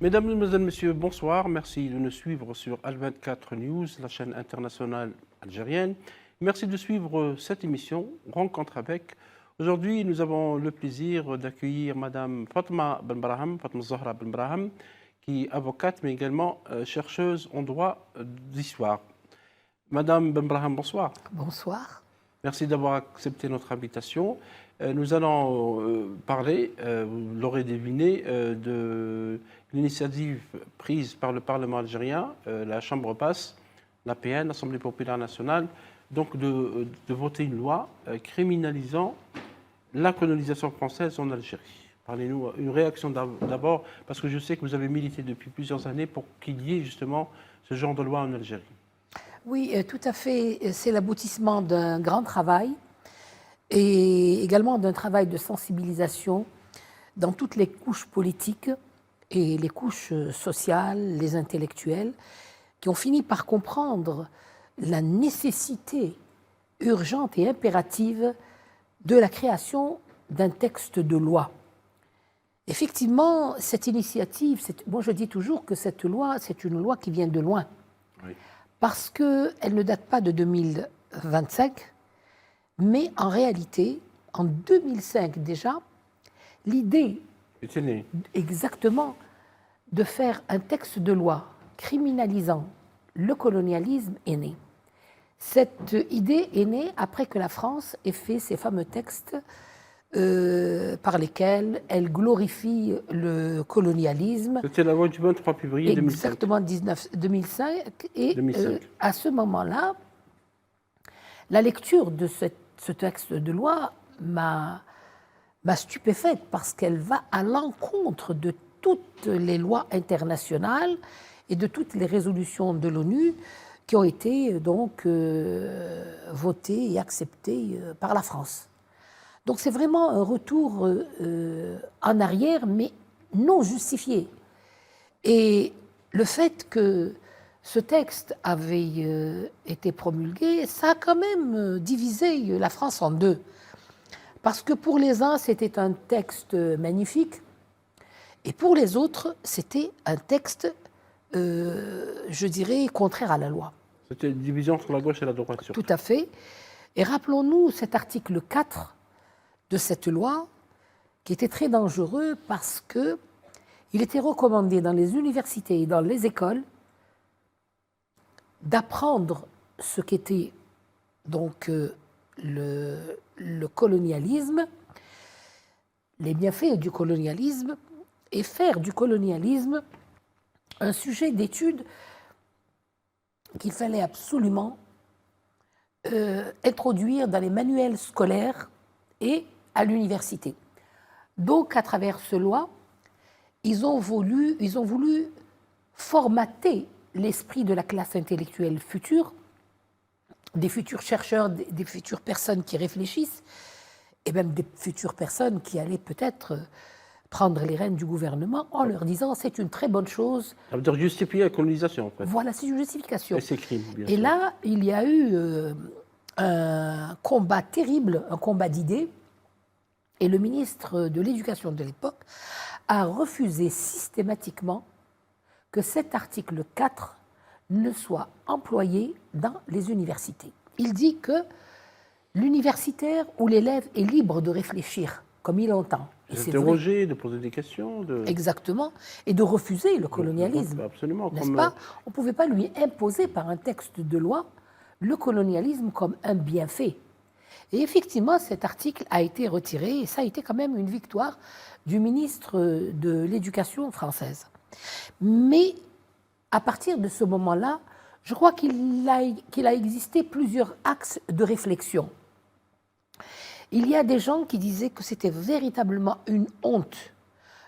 Mesdames, Mesdemoiselles, Messieurs, bonsoir. Merci de nous suivre sur H24 News, la chaîne internationale algérienne. Merci de suivre cette émission, Rencontre avec. Aujourd'hui, nous avons le plaisir d'accueillir Madame Fatma Benbraham, Fatma Zahra Benbraham, qui est avocate, mais également chercheuse en droit d'histoire. Madame Benbraham, bonsoir. Bonsoir. Merci d'avoir accepté notre invitation. Nous allons parler, vous l'aurez deviné, de l'initiative prise par le Parlement algérien, la Chambre basse, l'APN, l'Assemblée populaire nationale, donc de voter une loi criminalisant la colonisation française en Algérie. Parlez-nous, une réaction d'abord, parce que je sais que vous avez milité depuis plusieurs années pour qu'il y ait justement ce genre de loi en Algérie. Oui, tout à fait. C'est l'aboutissement d'un grand travail et également d'un travail de sensibilisation dans toutes les couches politiques et les couches sociales, les intellectuels, qui ont fini par comprendre la nécessité urgente et impérative de la création d'un texte de loi. Effectivement, cette initiative, moi je dis toujours que cette loi, c'est une loi qui vient de loin. Oui. Parce qu'elle ne date pas de 2025, mais en réalité, en 2005 déjà, l'idée exactement de faire un texte de loi criminalisant le colonialisme est née. Cette idée est née après que la France ait fait ces fameux textes par lesquels elle glorifie le colonialisme. C'était la loi du 23 février 2005. Exactement, 2005. Et à ce moment-là, la lecture de ce texte de loi m'a stupéfaite parce qu'elle va à l'encontre de toutes les lois internationales et de toutes les résolutions de l'ONU qui ont été donc votées et acceptées par la France. Donc c'est vraiment un retour en arrière, mais non justifié. Et le fait que ce texte avait été promulgué, ça a quand même divisé la France en deux. Parce que pour les uns, c'était un texte magnifique, et pour les autres, c'était un texte, je dirais, contraire à la loi. C'était une division entre la gauche et la droite. Tout à fait. Et rappelons-nous cet article 4 de cette loi, qui était très dangereux parce qu'il était recommandé dans les universités et dans les écoles d'apprendre ce qu'était donc le colonialisme, les bienfaits du colonialisme, et faire du colonialisme un sujet d'étude qu'il fallait absolument introduire dans les manuels scolaires et à l'université. Donc, à travers ce loi, ils ont voulu formater l'esprit de la classe intellectuelle future, des futurs chercheurs, des futures personnes qui réfléchissent, et même des futures personnes qui allaient peut-être prendre les rênes du gouvernement en leur disant c'est une très bonne chose. Ça veut dire justifier la colonisation, en fait. Voilà, c'est une justification. Et c'est crime, bien sûr. Et là, il y a eu un combat terrible, un combat d'idées, et le ministre de l'Éducation de l'époque a refusé systématiquement que cet article 4 ne soit employé dans les universités. Il dit que l'universitaire ou l'élève est libre de réfléchir comme il entend. D'interroger, de poser des questions. Exactement, et de refuser le colonialisme. Absolument. N'est-ce pas ? On ne pouvait pas lui imposer par un texte de loi le colonialisme comme un bienfait. Et effectivement, cet article a été retiré, et ça a été quand même une victoire du ministre de l'Éducation française. Mais à partir de ce moment-là, je crois qu'il a existé plusieurs axes de réflexion. Il y a des gens qui disaient que c'était véritablement une honte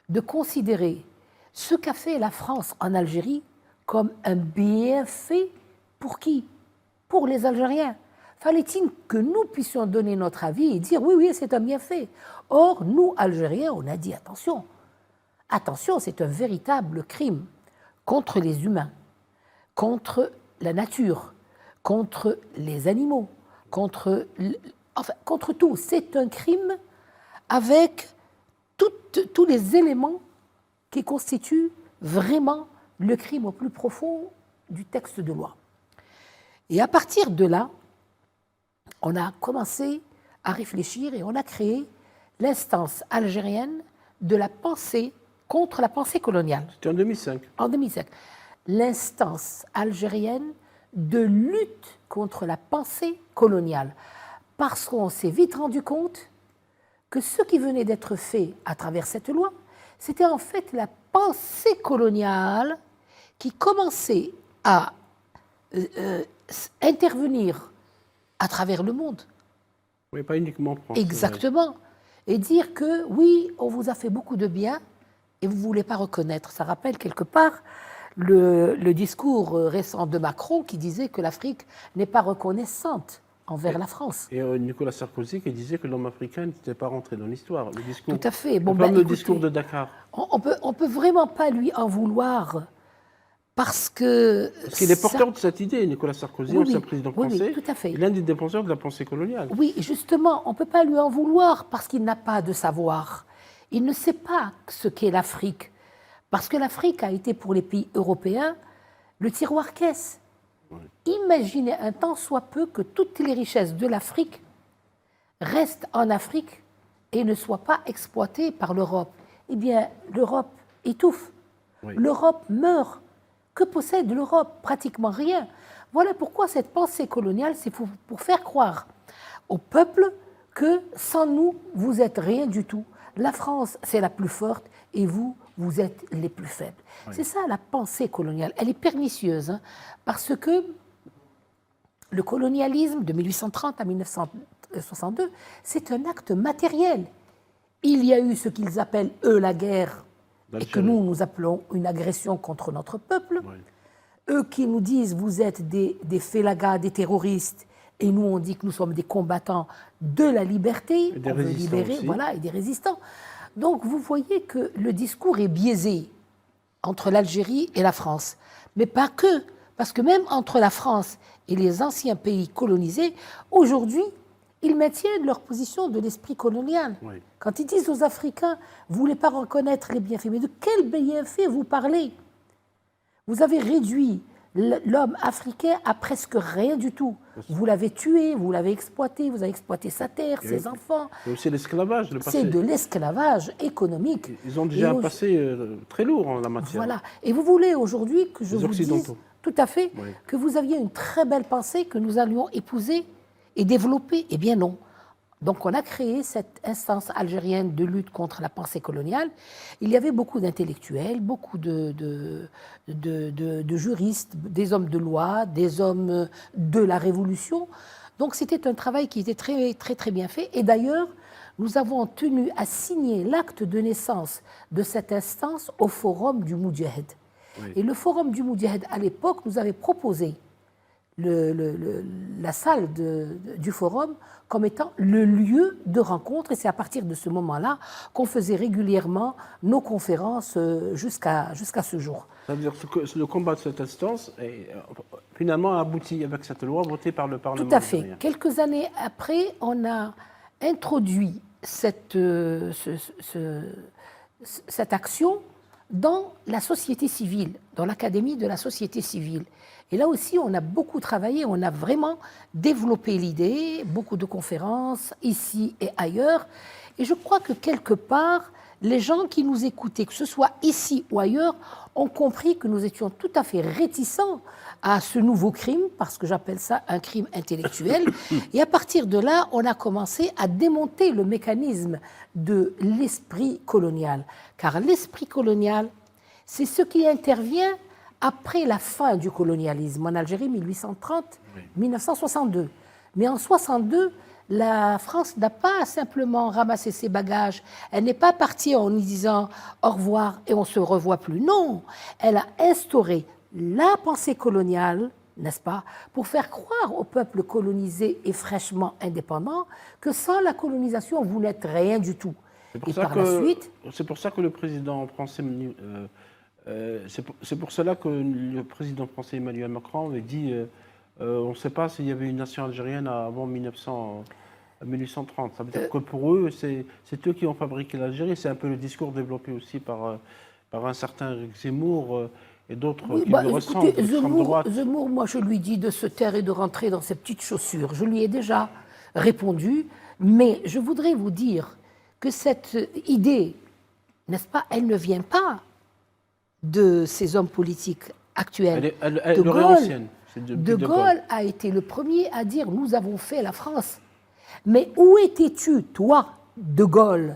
de considérer ce qu'a fait la France en Algérie comme un bienfait pour qui ? Pour les Algériens. Fallait-il que nous puissions donner notre avis et dire oui, c'est un bienfait. Or, nous, Algériens, on a dit attention. Attention, c'est un véritable crime contre les humains, contre la nature, contre les animaux, contre tout. C'est un crime avec tous les éléments qui constituent vraiment le crime au plus profond du texte de loi. Et à partir de là, on a commencé à réfléchir et on a créé l'instance algérienne de la pensée contre la pensée coloniale. C'était en 2005. En 2005. L'instance algérienne de lutte contre la pensée coloniale. Parce qu'on s'est vite rendu compte que ce qui venait d'être fait à travers cette loi, c'était en fait la pensée coloniale qui commençait à intervenir à travers le monde. Oui, pas uniquement en France. Exactement. Et dire que oui, on vous a fait beaucoup de bien et vous ne voulez pas reconnaître. Ça rappelle quelque part le discours récent de Macron qui disait que l'Afrique n'est pas reconnaissante envers la France. Et Nicolas Sarkozy qui disait que l'homme africain n'était pas rentré dans l'histoire. Le discours, tout à fait. Bon, le discours de Dakar. On peut vraiment pas lui en vouloir parce qu'il est porteur de cette idée, Nicolas Sarkozy, ancien président français. Oui, tout à fait. Il est l'un des défenseurs de la pensée coloniale. Oui, justement, on ne peut pas lui en vouloir parce qu'il n'a pas de savoir. Il ne sait pas ce qu'est l'Afrique. Parce que l'Afrique a été pour les pays européens le tiroir-caisse. Oui. Imaginez un tant soit peu que toutes les richesses de l'Afrique restent en Afrique et ne soient pas exploitées par l'Europe. Eh bien, l'Europe étouffe. Oui. L'Europe meurt. Que possède l'Europe? Pratiquement rien. Voilà pourquoi cette pensée coloniale, c'est pour faire croire au peuple que sans nous, vous n'êtes rien du tout. La France, c'est la plus forte et vous, vous êtes les plus faibles. Oui. C'est ça la pensée coloniale. Elle est pernicieuse hein, parce que le colonialisme de 1830 à 1962, c'est un acte matériel. Il y a eu ce qu'ils appellent, eux, la guerre, et que nous appelons une agression contre notre peuple. Oui. Eux qui nous disent, vous êtes des félagas, des terroristes, et nous, on dit que nous sommes des combattants de la liberté, on veut libérer, voilà, et des résistants. Donc, vous voyez que le discours est biaisé entre l'Algérie et la France. Mais pas que, parce que même entre la France et les anciens pays colonisés, aujourd'hui, ils maintiennent leur position de l'esprit colonial. Oui. Quand ils disent aux Africains, vous ne voulez pas reconnaître les bienfaits, mais de quels bienfaits vous parlez? Vous avez réduit l'homme africain à presque rien du tout. Vous l'avez tué, vous l'avez exploité, vous avez exploité sa terre, ses enfants. C'est l'esclavage, le passé. C'est de l'esclavage économique. Ils ont déjà un passé très lourd en la matière. Voilà. Et vous voulez aujourd'hui que je vous dise, tout à fait, oui. que vous aviez une très belle pensée que nous allions épouser et développer? Eh bien non. Donc on a créé cette instance algérienne de lutte contre la pensée coloniale. Il y avait beaucoup d'intellectuels, beaucoup de juristes, des hommes de loi, des hommes de la Révolution. Donc c'était un travail qui était très, très, très bien fait. Et d'ailleurs, nous avons tenu à signer l'acte de naissance de cette instance au Forum du Moudjahid. Oui. Et le Forum du Moudjahid, à l'époque, nous avait proposé la salle du forum comme étant le lieu de rencontre. Et c'est à partir de ce moment-là qu'on faisait régulièrement nos conférences jusqu'à ce jour. Ça veut dire que le combat de cette instance finalement a abouti avec cette loi votée par le Parlement. Tout à fait. Algérien. Quelques années après, on a introduit cette action dans la société civile, dans l'Académie de la société civile. Et là aussi, on a beaucoup travaillé, on a vraiment développé l'idée, beaucoup de conférences, ici et ailleurs. Et je crois que quelque part, les gens qui nous écoutaient, que ce soit ici ou ailleurs, ont compris que nous étions tout à fait réticents à ce nouveau crime, parce que j'appelle ça un crime intellectuel. Et à partir de là, on a commencé à démonter le mécanisme de l'esprit colonial. Car l'esprit colonial, c'est ce qui intervient après la fin du colonialisme en Algérie, 1830-1962. Mais en 1962, la France n'a pas simplement ramassé ses bagages. Elle n'est pas partie en y disant au revoir et on ne se revoit plus. Non, elle a instauré la pensée coloniale, n'est-ce pas, pour faire croire au peuple colonisé et fraîchement indépendant que sans la colonisation, vous n'êtes rien du tout. C'est pour ça que le président français... c'est pour cela que le président français Emmanuel Macron avait dit on ne sait pas s'il y avait une nation algérienne avant 1830. Ça veut dire que pour eux, c'est eux qui ont fabriqué l'Algérie. C'est un peu le discours développé aussi par par un certain Éric Zemmour et d'autres Oui, qui bah, lui ressemblent, écoutez, d'extrême droite. Zemmour, moi je lui dis de se taire et de rentrer dans ses petites chaussures. Je lui ai déjà répondu, mais je voudrais vous dire que cette idée, n'est-ce pas, elle ne vient pas de ces hommes politiques actuels. Elle De est Gaulle, ancienne. C'est De depuis Gaulle a été le premier à dire « nous avons fait la France ». Mais où étais-tu, toi, De Gaulle,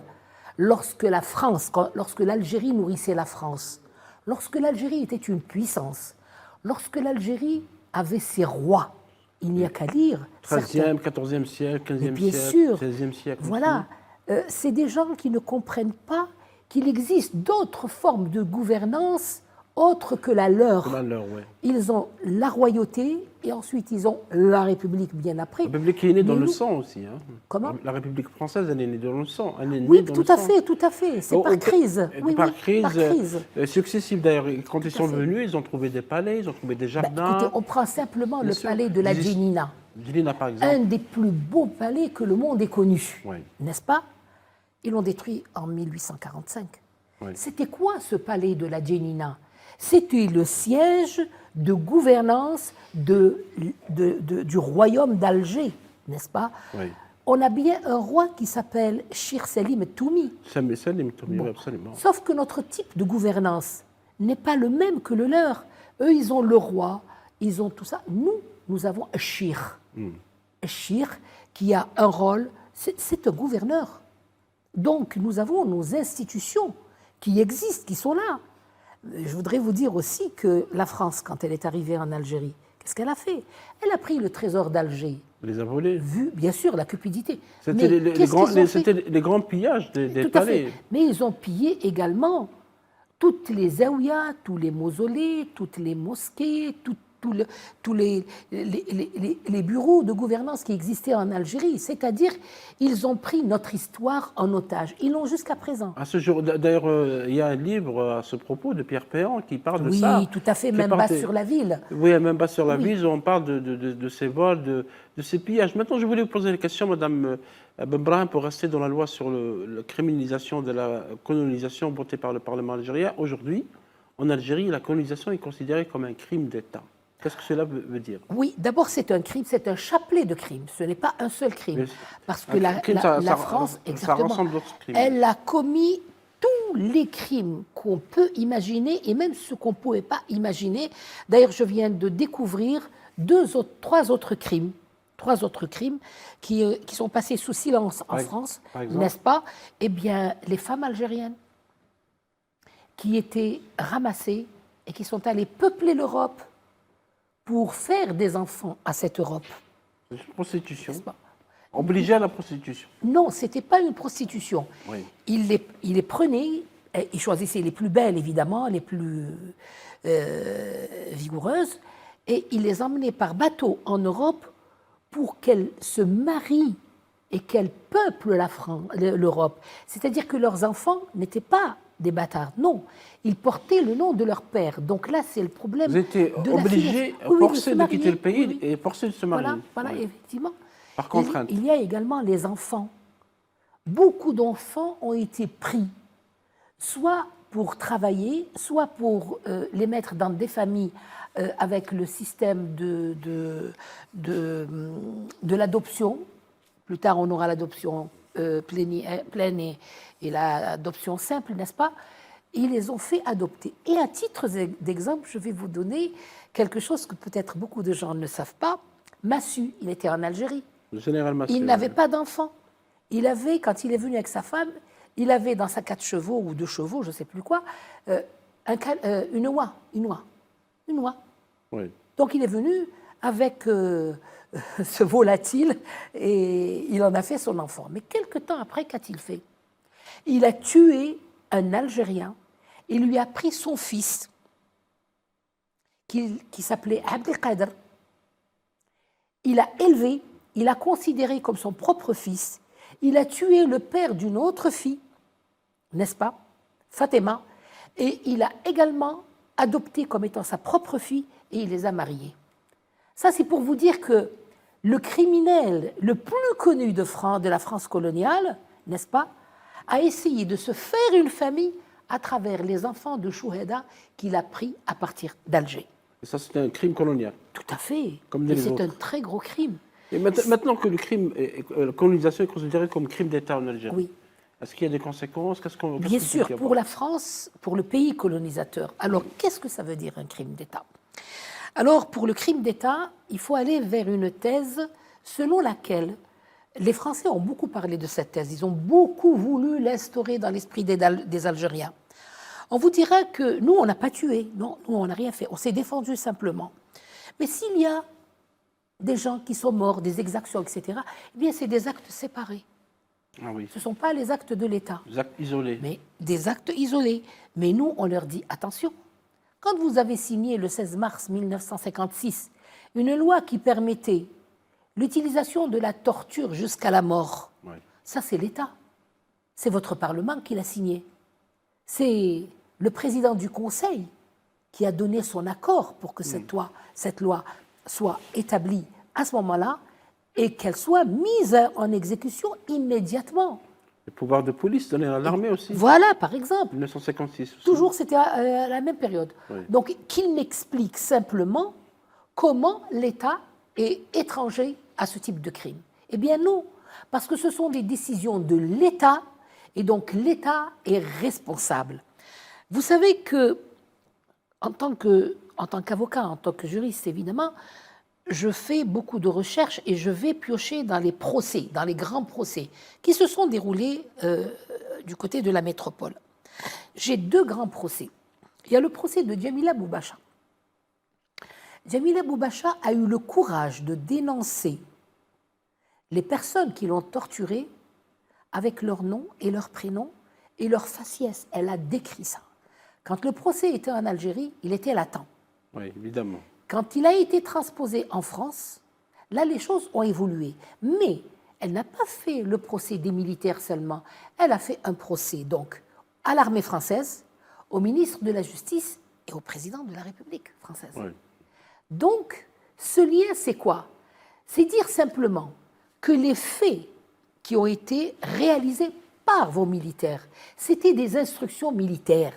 lorsque l'Algérie nourrissait la France, lorsque l'Algérie était une puissance, lorsque l'Algérie avait ses rois? Il n'y a qu'à lire. 13e, 14e siècle, 15e bien siècle, sûr, 16e siècle. voilà, c'est des gens qui ne comprennent pas qu'il existe d'autres formes de gouvernance autres que la leur. Ouais. Ils ont la royauté et ensuite ils ont la République bien après. La République qui est née dans Mais le nous- sang aussi. Hein. Comment? La République française, elle est née dans le sang. Elle est née Oui, dans tout le à sang. fait, tout à fait. C'est par crise. Oui, par oui, crise, par crise. successive d'ailleurs. Quand ils sont fait. venus, ils ont trouvé des palais, ils ont trouvé des Ben, jardins. écoutez, on prend simplement Bien le sûr. palais de la Des- Djenina, Djenina, par exemple. un des plus beaux palais que le monde ait connu, Oui. n'est-ce pas? Ils l'ont détruit en 1845. Oui. C'était quoi ce palais de la Djenina? C'était le siège de gouvernance du royaume d'Alger, n'est-ce pas? Oui. On a bien un roi qui s'appelle Shir Selim Toumi. Bon. Absolument. Sauf que notre type de gouvernance n'est pas le même que le leur. Eux, ils ont le roi, ils ont tout ça. Nous avons un Shir. Un Shir qui a un rôle, c'est un gouverneur. Donc, nous avons nos institutions qui existent, qui sont là. Je voudrais vous dire aussi que la France, quand elle est arrivée en Algérie, qu'est-ce qu'elle a fait? Elle a pris le trésor d'Alger, On les a volés. vu, bien sûr, la cupidité. C'était Mais qu'est-ce qu'ils ont fait? c'était les grands pillages des Tout à palais. fait. Mais ils ont pillé également toutes les zaouïas, tous les mausolées, toutes les mosquées, tous les bureaux de gouvernance qui existaient en Algérie. C'est-à-dire, ils ont pris notre histoire en otage. Ils l'ont jusqu'à présent. À ce jour, d'ailleurs, il y a un livre à ce propos de Pierre Péan qui parle de Oui, ça. tout à fait, Qui même parle bas des- sur la ville. Oui, même pas sur la Oui. ville, on parle de ces vols, de ces pillages. Maintenant, je voulais vous poser la question, Madame Benbrahim, pour rester dans la loi sur la criminalisation de la colonisation votée par le Parlement algérien. Aujourd'hui, en Algérie, la colonisation est considérée comme un crime d'État. Qu'est-ce que cela veut dire? Oui, d'abord, c'est un crime, c'est un chapelet de crimes. Ce n'est pas un seul crime. Mais Parce que un la crime, France, ça exactement, rassemble d'autres crimes. elle a commis tous les crimes qu'on peut imaginer et même ce qu'on ne pouvait pas imaginer. D'ailleurs, je viens de découvrir trois autres crimes qui sont passés sous silence en France, par exemple. n'est-ce pas? Eh bien, les femmes algériennes qui étaient ramassées et qui sont allées peupler l'Europe pour faire des enfants à cette Europe. C'est une prostitution. N'est-ce pas? Obligé à la prostitution. Non, ce n'était pas une prostitution. Oui. Il les prenait, il choisissait les plus belles, évidemment, les plus vigoureuses, et il les emmenait par bateau en Europe pour qu'elles se marient et qu'elles peuplent l'Europe. C'est-à-dire que leurs enfants n'étaient pas des bâtards, non. Ils portaient le nom de leur père. Donc là, c'est le problème. Vous étiez de la obligé, filiation. Oui, oui, forcé se de quitter marier. le pays Oui, oui. et forcé de se marier. Voilà, Oui. effectivement. Par contrainte. Il y a également les enfants. Beaucoup d'enfants ont été pris, soit pour travailler, soit pour les mettre dans des familles avec le système de l'adoption. Plus tard, on aura l'adoption pleine et l'adoption simple, n'est-ce pas? Ils les ont fait adopter. Et à titre d'exemple, je vais vous donner quelque chose que peut-être beaucoup de gens ne savent pas. Massu, il était en Algérie. Le général Massé. Il n'avait pas d'enfant. Il avait, quand il est venu avec sa femme, il avait dans sa 4 chevaux ou 2 chevaux, je ne sais plus quoi, une oie. Oui. Donc il est venu avec ce volatile et il en a fait son enfant. Mais quelque temps après, qu'a-t-il fait? Il a tué un Algérien et lui a pris son fils qui s'appelait Abdelkader. Il l'a élevé, il l'a considéré comme son propre fils. Il a tué le père d'une autre fille, n'est-ce pas, Fatima, et il a également adopté comme étant sa propre fille et il les a mariés. Ça, c'est pour vous dire que le criminel le plus connu de la France coloniale, n'est-ce pas, a essayé de se faire une famille à travers les enfants de Chouhada qu'il a pris à partir d'Alger. Et ça, c'était un crime colonial. Tout à fait. Comme Et les c'est autres. un très gros crime. Et maintenant que la colonisation est considérée comme crime d'État en Algérie, Oui. est-ce qu'il y a des conséquences? Bien sûr, pour la France, pour le pays colonisateur. Alors, qu'est-ce que ça veut dire un crime d'État? Alors, pour le crime d'État, il faut aller vers une thèse selon laquelle les Français ont beaucoup parlé de cette thèse. Ils ont beaucoup voulu l'instaurer dans l'esprit des Algériens. On vous dira que nous, on n'a pas tué. Non, nous, on n'a rien fait. On s'est défendu simplement. Mais s'il y a des gens qui sont morts, des exactions, etc., eh bien, c'est des actes séparés. Ah oui. Ce ne sont pas les actes de l'État. Des actes isolés. Mais des actes isolés. Mais nous, on leur dit, attention, quand vous avez signé le 16 mars 1956 une loi qui permettait l'utilisation de la torture jusqu'à la mort, Ouais. ça c'est l'État. C'est votre Parlement qui l'a signé. C'est le président du Conseil qui a donné son accord pour que cette loi soit établie à ce moment-là et qu'elle soit mise en exécution immédiatement. Le pouvoir de police donné à l'armée aussi. Voilà, par exemple. 1956 aussi. Toujours, c'était à la même période. Oui. Donc, qu'il m'explique simplement comment l'État est étranger à ce type de crime. Eh bien non, parce que ce sont des décisions de l'État, et donc l'État est responsable. Vous savez que, en tant qu'avocat, en tant que juriste, évidemment, je fais beaucoup de recherches et je vais piocher dans les procès, dans les grands procès qui se sont déroulés du côté de la métropole. J'ai deux grands procès. Il y a le procès de Djamila Boubacha. Djamila Boubacha a eu le courage de dénoncer les personnes qui l'ont torturée avec leur nom et leur prénom et leur faciès. Elle a décrit ça. Quand le procès était en Algérie, il était latent. Oui, évidemment. Quand il a été transposé en France, là, les choses ont évolué. Mais elle n'a pas fait le procès des militaires seulement. Elle a fait un procès, donc, à l'armée française, au ministre de la Justice et au président de la République française. Oui. Donc, ce lien, c'est quoi? C'est dire simplement que les faits qui ont été réalisés par vos militaires, c'était des instructions militaires.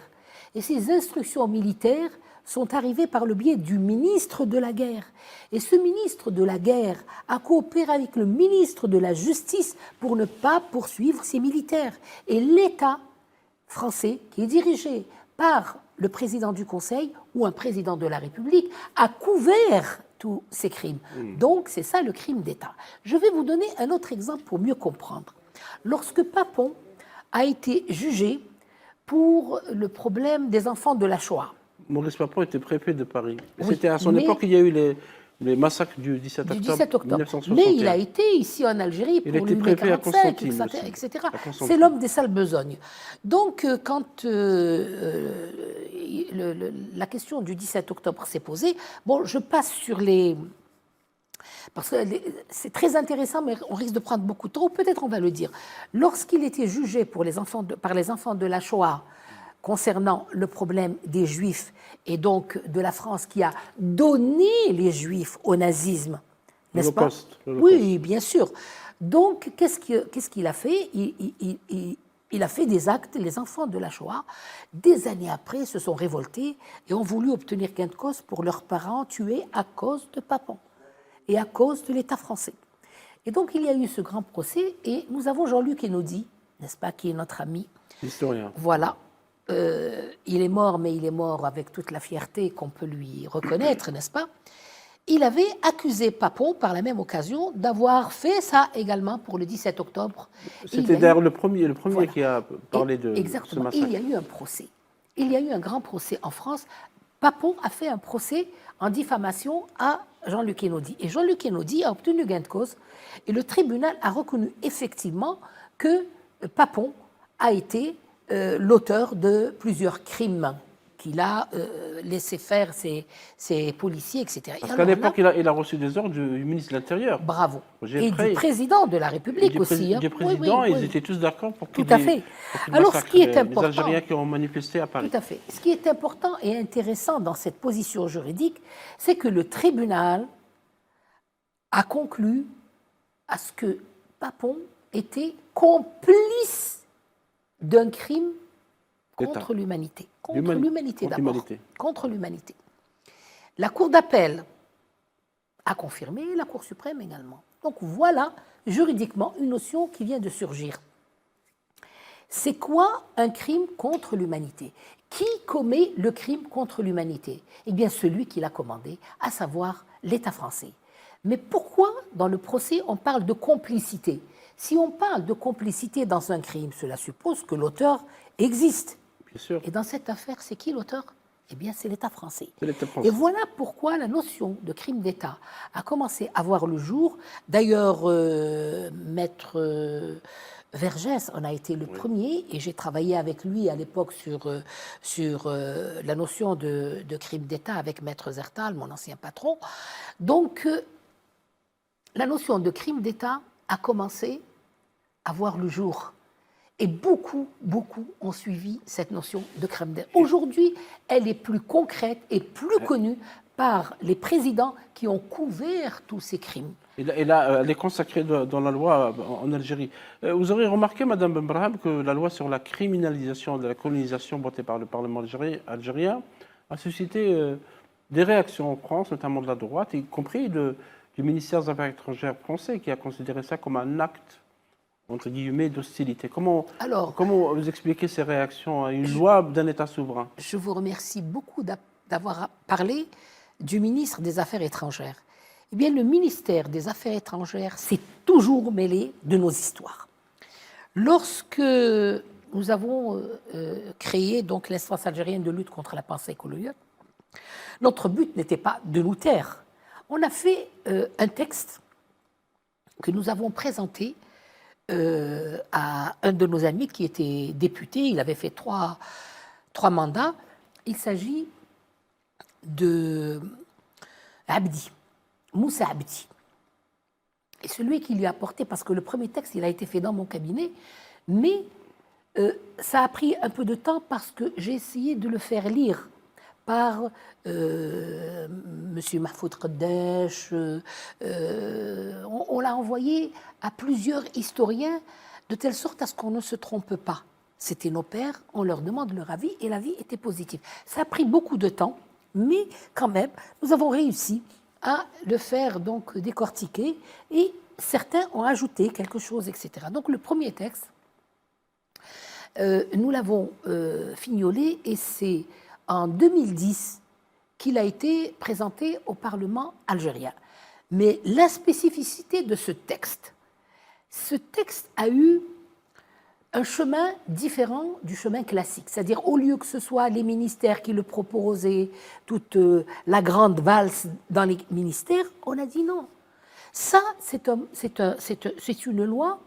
Et ces instructions militaires sont arrivées par le biais du ministre de la Guerre. Et ce ministre de la Guerre a coopéré avec le ministre de la Justice pour ne pas poursuivre ces militaires. Et l'État français, qui est dirigé par le président du Conseil ou un président de la République, a couvert tous ces crimes. Donc, c'est ça le crime d'État. Je vais vous donner un autre exemple pour mieux comprendre. Lorsque Papon a été jugé pour le problème des enfants de la Shoah, Maurice Papon était préfet de Paris. Oui, C'était à son mais- époque qu'il y a eu les massacres du 17 octobre, du 17 octobre. 1961. Mais il a été ici en Algérie Il pour était l'UME préfet à 45, Constantine etc. aussi. etc. À Constantine. C'est l'homme des sales besognes. Donc, quand la question du 17 octobre s'est posée, bon, je passe sur les... Parce que c'est très intéressant, mais on risque de prendre beaucoup de temps, ou peut-être on va le dire. Lorsqu'il était jugé par les enfants de la Shoah, concernant le problème des Juifs et donc de la France qui a donné les Juifs au nazisme, n'est-ce pas? L'Holocauste. Oui, bien sûr. Donc, qu'est-ce qu'il a fait? Il a fait des actes. Les enfants de la Shoah, des années après, se sont révoltés et ont voulu obtenir gain de cause pour leurs parents tués à cause de Papon et à cause de l'État français. Et donc, il y a eu ce grand procès et nous avons Jean-Luc Einaudi, n'est-ce pas, qui est notre ami. Historien. Voilà. Il est mort, mais il est mort avec toute la fierté qu'on peut lui reconnaître, n'est-ce pas? Il avait accusé Papon, par la même occasion, d'avoir fait ça également pour le 17 octobre. C'était d'ailleurs le premier Voilà. qui a parlé de ce Exactement. massacre. Il y a eu un procès. Il y a eu un grand procès en France. Papon a fait un procès en diffamation à Jean-Luc Einaudi. Et Jean-Luc Einaudi a obtenu gain de cause. Et le tribunal a reconnu effectivement que Papon a été l'auteur de plusieurs crimes qu'il a laissé faire ses policiers, etc. Parce qu'à l'époque, il a reçu des ordres du ministre de l'Intérieur. Bravo. Roger Et Frey. du président de la République aussi. Du président, Oui, ils étaient tous d'accord pour qu'il Tout à fait. Alors, ce qui est les important, Algériens qui ont manifesté à Paris. tout à fait. Ce qui est important et intéressant dans cette position juridique, c'est que le tribunal a conclu à ce que Papon était complice d'un crime contre l'humanité. Contre L'humanité. l'humanité Contre d'abord. l'humanité. Contre l'humanité. La Cour d'appel a confirmé, la Cour suprême également. Donc voilà, juridiquement, une notion qui vient de surgir. C'est quoi un crime contre l'humanité? Qui commet le crime contre l'humanité? Eh bien, celui qui l'a commandé, à savoir l'État français. Mais pourquoi, dans le procès, on parle de complicité? Si on parle de complicité dans un crime, cela suppose que l'auteur existe. Bien sûr. Et dans cette affaire, c'est qui l'auteur? Eh bien, c'est l'État français. C'est l'État français. Et voilà pourquoi la notion de crime d'État a commencé à voir le jour. D'ailleurs, Maître Vergès en a été le premier, et j'ai travaillé avec lui à l'époque sur la notion de crime d'État avec Maître Zertal, mon ancien patron. Donc, la notion de crime d'État a commencé à voir le jour. Et beaucoup ont suivi cette notion de crime d'État. Aujourd'hui, elle est plus concrète et plus connue par les présidents qui ont couvert tous ces crimes. Et là, elle est consacrée dans la loi en Algérie. Vous aurez remarqué, Madame Benbraham, que la loi sur la criminalisation de la colonisation votée par le Parlement algérien a suscité des réactions en France, notamment de la droite, y compris du ministère des Affaires étrangères français, qui a considéré ça comme un acte, entre guillemets, d'hostilité. Comment vous expliquez ces réactions à une loi d'un État souverain? Je vous remercie beaucoup d'avoir parlé du ministre des Affaires étrangères. Eh bien, le ministère des Affaires étrangères s'est toujours mêlé de nos histoires. Lorsque nous avons créé donc l'instance algérienne de lutte contre la pensée coloniale, notre but n'était pas de nous taire. On a fait un texte que nous avons présenté à un de nos amis qui était député. Il avait fait trois mandats. Il s'agit de Abdi, Moussa Abdi. Et celui qui lui a apporté, parce que le premier texte, il a été fait dans mon cabinet, mais ça a pris un peu de temps parce que j'ai essayé de le faire lire par M. Mahfoud Qaddash. On l'a envoyé à plusieurs historiens de telle sorte à ce qu'on ne se trompe pas. C'était nos pères, on leur demande leur avis et l'avis était positif. Ça a pris beaucoup de temps, mais quand même, nous avons réussi à le faire donc décortiquer et certains ont ajouté quelque chose, etc. Donc le premier texte, nous l'avons fignolé et c'est en 2010 qu'il a été présenté au Parlement algérien. Mais la spécificité de ce texte a eu un chemin différent du chemin classique. C'est-à-dire, au lieu que ce soit les ministères qui le proposaient, toute la grande valse dans les ministères, on a dit non. Ça, c'est une loi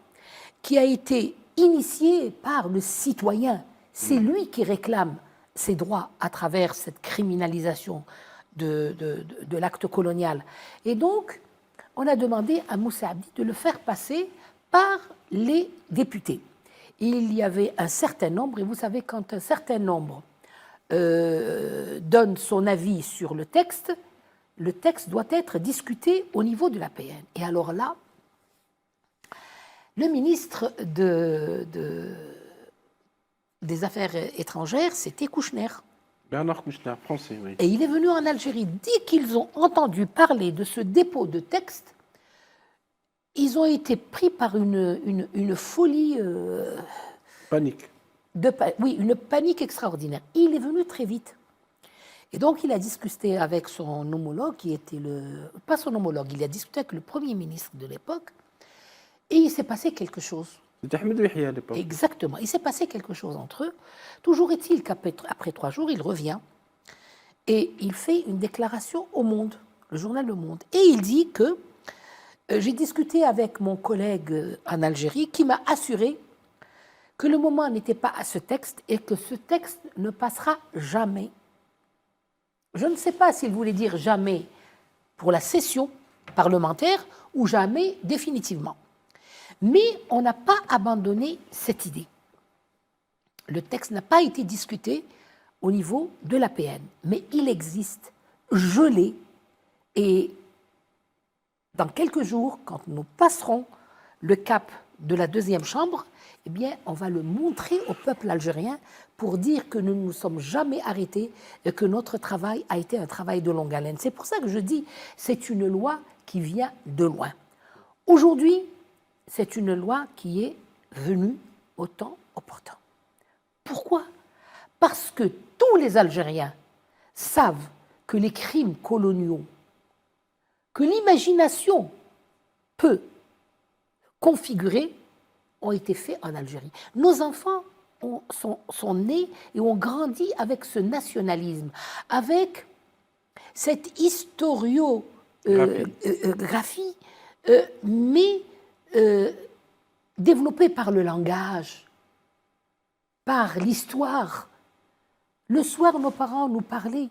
qui a été initiée par le citoyen. C'est lui qui réclame ses droits à travers cette criminalisation de l'acte colonial. Et donc, on a demandé à Moussa Abdi de le faire passer par les députés. Il y avait un certain nombre, et vous savez, quand un certain nombre donne son avis sur le texte doit être discuté au niveau de la PN. Et alors là, le ministre des Affaires étrangères, c'était Kouchner. Bernard Kouchner, français, oui. Et il est venu en Algérie. Dès qu'ils ont entendu parler de ce dépôt de texte, ils ont été pris par une folie... Panique. Oui, une panique extraordinaire. Il est venu très vite. Et donc, il a discuté avec son homologue, qui était pas son homologue, il a discuté avec le Premier ministre de l'époque, et il s'est passé quelque chose. C'était Ahmed Yahya à l'époque. Exactement. Il s'est passé quelque chose entre eux. Toujours est-il qu'après 3 jours, il revient et il fait une déclaration au Monde, le journal Le Monde. Et il dit que j'ai discuté avec mon collègue en Algérie qui m'a assuré que le moment n'était pas à ce texte et que ce texte ne passera jamais. Je ne sais pas s'il voulait dire jamais pour la session parlementaire ou jamais définitivement. Mais on n'a pas abandonné cette idée. Le texte n'a pas été discuté au niveau de l'APN, mais il existe, gelé, et dans quelques jours, quand nous passerons le cap de la deuxième chambre, eh bien, on va le montrer au peuple algérien pour dire que nous ne nous sommes jamais arrêtés et que notre travail a été un travail de longue haleine. C'est pour ça que je dis c'est une loi qui vient de loin. Aujourd'hui, c'est une loi qui est venue au temps opportun. Pourquoi? Parce que tous les Algériens savent que les crimes coloniaux, que l'imagination peut configurer, ont été faits en Algérie. Nos enfants sont nés et ont grandi avec ce nationalisme, avec cette historiographie, mais développée par le langage, par l'histoire. Le soir, nos parents nous parlaient.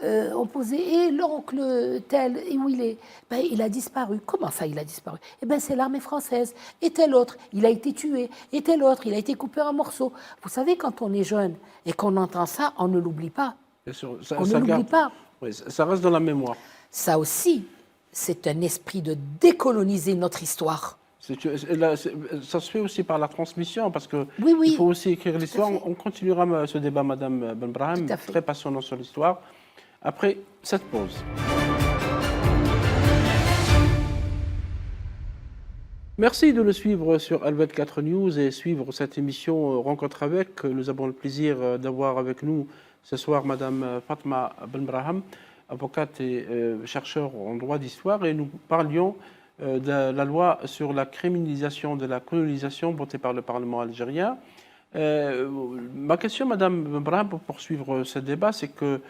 On posait, et l'oncle tel, et où il est? Ben, il a disparu. Comment ça, il a disparu? Eh bien, c'est l'armée française. Et tel autre, il a été tué. Et tel autre, il a été coupé en morceaux. Vous savez, quand on est jeune et qu'on entend ça, on ne l'oublie pas. Bien sûr, On ne l'oublie pas. Oui, ça reste dans la mémoire. Ça aussi, c'est un esprit de décoloniser notre histoire. Ça se fait aussi par la transmission, parce qu'il Oui, faut aussi écrire l'histoire. On continuera ce débat, Madame Benbrahim, très passionnant sur l'histoire, après cette pause. Merci de nous suivre sur Al24 News et suivre cette émission Rencontre avec. Nous avons le plaisir d'avoir avec nous ce soir Madame Fatma Benbrahim, avocate et chercheur en droit d'histoire, et nous parlions de la loi sur la criminalisation de la colonisation votée par le Parlement algérien. Ma question, Madame Benbrahim, pour poursuivre ce débat, c'est que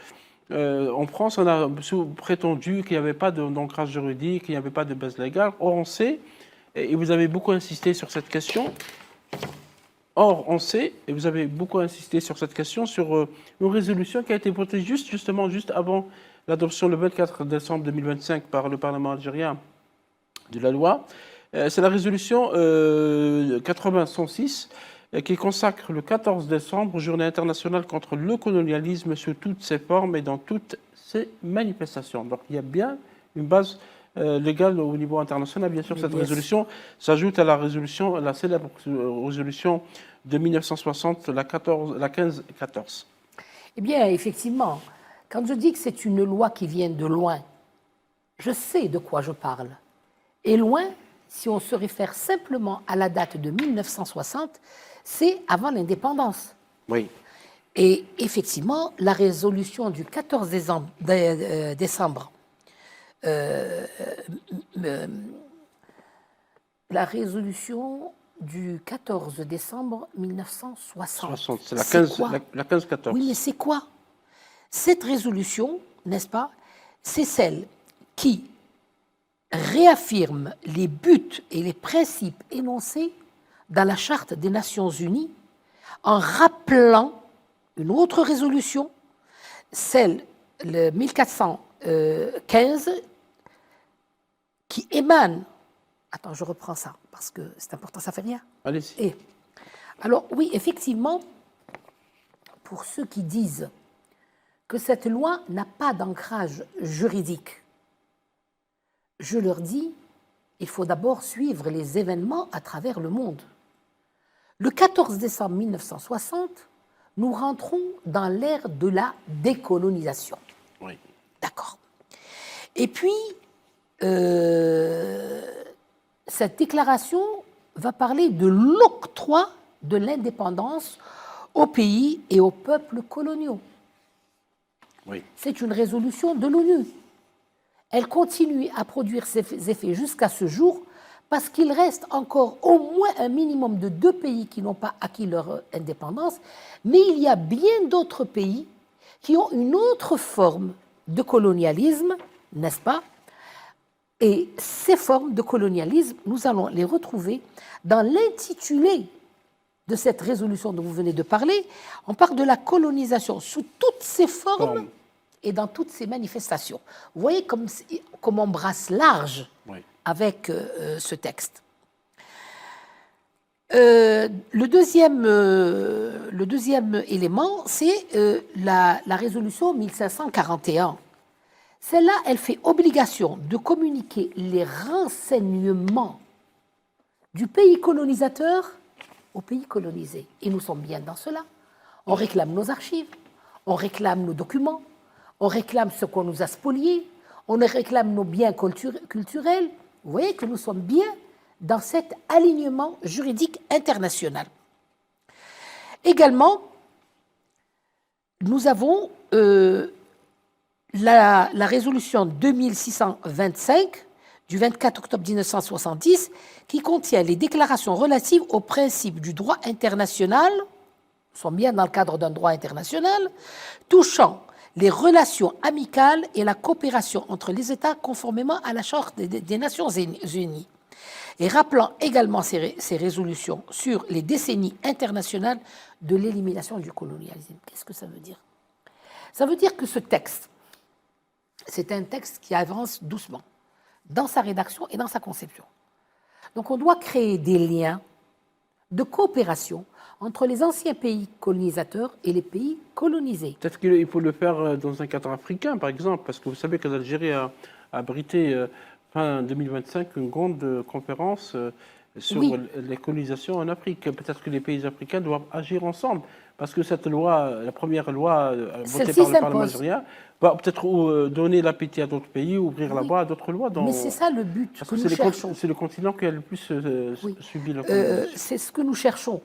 en France, on a prétendu qu'il n'y avait pas d'ancrage juridique, qu'il n'y avait pas de base légale. Or, on sait, et vous avez beaucoup insisté sur cette question, on sait, et vous avez beaucoup insisté sur cette question, sur une résolution qui a été votée juste avant l'adoption le 24 décembre 2025 par le Parlement algérien de la loi. C'est la résolution 80-106 qui consacre le 14 décembre Journée internationale contre le colonialisme sous toutes ses formes et dans toutes ses manifestations. Donc il y a bien une base légale au niveau international. Bien sûr, cette résolution s'ajoute à la célèbre résolution de 1960, la 15-14. Eh bien, effectivement, quand je dis que c'est une loi qui vient de loin, je sais de quoi je parle. Et loin, si on se réfère simplement à la date de 1960, c'est avant l'indépendance. Oui. Et effectivement, la résolution du 14 décembre, la résolution du 14 décembre 1960. C'est la 15-14. Oui, mais c'est quoi? Cette résolution, n'est-ce pas, c'est celle qui réaffirme les buts et les principes énoncés dans la Charte des Nations Unies en rappelant une autre résolution, celle le 1415, qui émane. Attends, je reprends ça parce que c'est important, ça fait rien. Allez-y. Alors oui, effectivement, pour ceux qui disent que cette loi n'a pas d'ancrage juridique, je leur dis, il faut d'abord suivre les événements à travers le monde. Le 14 décembre 1960, nous rentrons dans l'ère de la décolonisation. Oui. D'accord. Et puis, cette déclaration va parler de l'octroi de l'indépendance aux pays et aux peuples coloniaux. Oui. C'est une résolution de l'ONU. Elle continue à produire ses effets jusqu'à ce jour parce qu'il reste encore au moins un minimum de 2 pays qui n'ont pas acquis leur indépendance, mais il y a bien d'autres pays qui ont une autre forme de colonialisme, n'est-ce pas? Et ces formes de colonialisme, nous allons les retrouver dans l'intitulé de cette résolution dont vous venez de parler. On parle de la colonisation sous toutes ses formes et dans toutes ses manifestations. Vous voyez comme on brasse large avec ce texte. Le deuxième élément, c'est la résolution 1541. Celle-là, elle fait obligation de communiquer les renseignements du pays colonisateur au pays colonisé. Et nous sommes bien dans cela. On réclame nos archives, on réclame nos documents, on réclame ce qu'on nous a spoliés, on réclame nos biens culturels. Vous voyez que nous sommes bien dans cet alignement juridique international. Également, nous avons la résolution 2625 du 24 octobre 1970 qui contient les déclarations relatives aux principes du droit international, nous sommes bien dans le cadre d'un droit international, touchant les relations amicales et la coopération entre les États conformément à la Charte des Nations Unies, et rappelant également ces résolutions sur les décennies internationales de l'élimination du colonialisme. Qu'est-ce que ça veut dire? Ça veut dire que ce texte, c'est un texte qui avance doucement dans sa rédaction et dans sa conception. Donc on doit créer des liens de coopération entre les anciens pays colonisateurs et les pays colonisés. Peut-être qu'il faut le faire dans un cadre africain, par exemple, parce que vous savez que l'Algérie a abrité fin 2025 une grande conférence sur les colonisations en Afrique. Peut-être que les pays africains doivent agir ensemble, parce que cette loi, la première loi votée par le Parlement algérien, va peut-être donner l'appétit à d'autres pays, ouvrir la voie à d'autres lois. Mais c'est ça le but que nous cherchons. C'est le continent qui a le plus subi la colonisation. C'est ce que nous cherchons.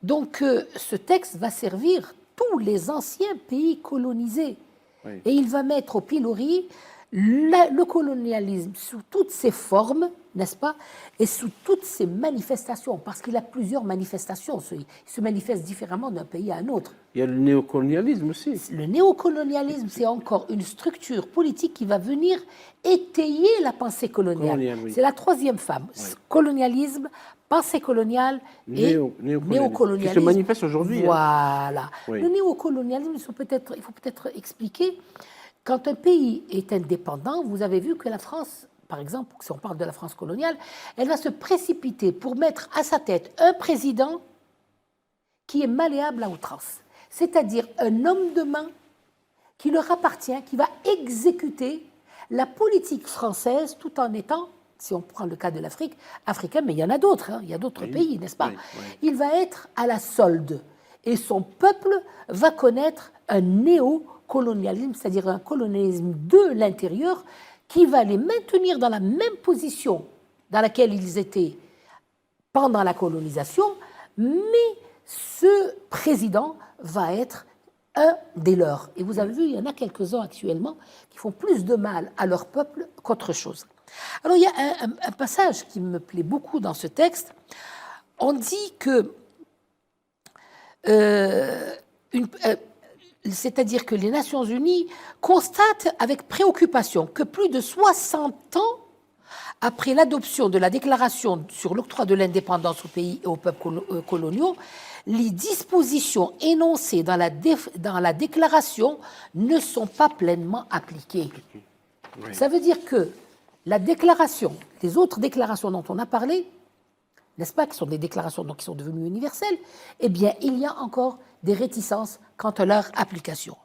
Donc ce texte va servir tous les anciens pays colonisés. Oui. Et il va mettre au pilori le colonialisme sous toutes ses formes, n'est-ce pas, et sous toutes ses manifestations, parce qu'il a plusieurs manifestations. Il se manifeste différemment d'un pays à un autre. Il y a le néocolonialisme aussi. Le néocolonialisme, c'est encore une structure politique qui va venir étayer la pensée coloniale. Oui. C'est la troisième femme. Oui. Colonialisme, pensée coloniale et néocolonialisme. Qui se manifeste aujourd'hui. Voilà. Oui. Le néocolonialisme, il faut peut-être expliquer. Quand un pays est indépendant, vous avez vu que la France, par exemple, si on parle de la France coloniale, elle va se précipiter pour mettre à sa tête un président qui est malléable à outrance, c'est-à-dire un homme de main qui leur appartient, qui va exécuter la politique française tout en étant, si on prend le cas de l'Afrique, africain, mais il y en a d'autres, il y a d'autres pays, n'est-ce pas? Il va être à la solde et son peuple va connaître un néocolonialisme, c'est-à-dire un colonialisme de l'intérieur qui va les maintenir dans la même position dans laquelle ils étaient pendant la colonisation, mais ce président va être un des leurs. Et vous avez vu, il y en a quelques-uns actuellement qui font plus de mal à leur peuple qu'autre chose. Alors, il y a un passage qui me plaît beaucoup dans ce texte. On dit que c'est-à-dire que les Nations Unies constatent avec préoccupation que plus de 60 ans après l'adoption de la déclaration sur l'octroi de l'indépendance aux pays et aux peuples coloniaux, les dispositions énoncées dans la déclaration ne sont pas pleinement appliquées. Oui. Ça veut dire que la déclaration, les autres déclarations dont on a parlé, n'est-ce pas, qui sont des déclarations donc, qui sont devenues universelles, eh bien, il y a encore des réticences quant à leur application.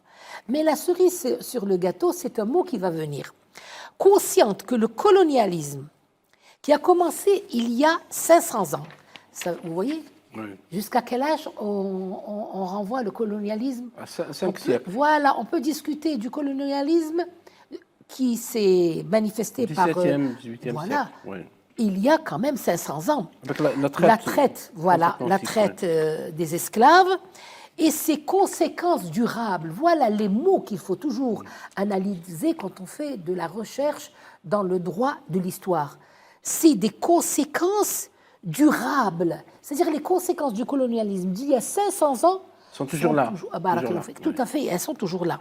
Mais la cerise sur le gâteau, c'est un mot qui va venir. Consciente que le colonialisme, qui a commencé il y a 500 ans, ça, vous voyez, oui. Jusqu'à quel âge on renvoie le colonialisme? À 5 siècles. Voilà, on peut discuter du colonialisme qui s'est manifesté par... 17e, 18e voilà, siècle. Oui. Il y a quand même 500 ans. Avec la traite. La traite des esclaves et ses conséquences durables. Voilà les mots qu'il faut toujours analyser quand on fait de la recherche dans le droit de l'histoire. C'est des conséquences durables, c'est-à-dire les conséquences du colonialisme d'il y a 500 ans sont toujours là. Tout à fait, elles sont toujours là.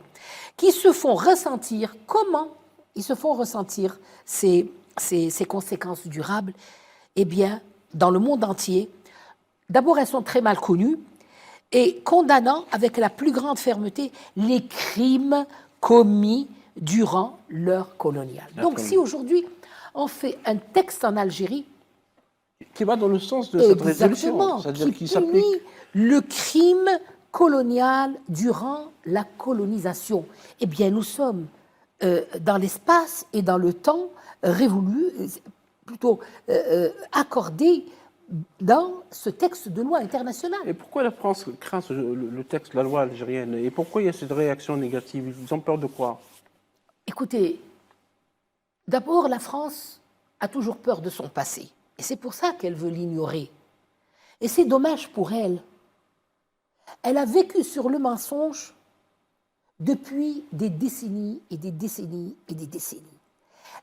Qui se font ressentir, comment ils se font ressentir ces conséquences durables? Eh bien, dans le monde entier, d'abord, elles sont très mal connues et condamnant avec la plus grande fermeté les crimes commis durant l'heure coloniale. Donc, si aujourd'hui, on fait un texte en Algérie qui va dans le sens de cette résolution, c'est-à-dire qui s'applique le crime colonial durant la colonisation, eh bien, nous sommes dans l'espace et dans le temps révolu, plutôt accordé dans ce texte de loi international. Et pourquoi la France craint le texte, la loi algérienne? Et pourquoi il y a cette réaction négative? Ils ont peur de quoi? Écoutez, d'abord, la France a toujours peur de son passé. Et c'est pour ça qu'elle veut l'ignorer. Et c'est dommage pour elle. Elle a vécu sur le mensonge depuis des décennies et des décennies et des décennies.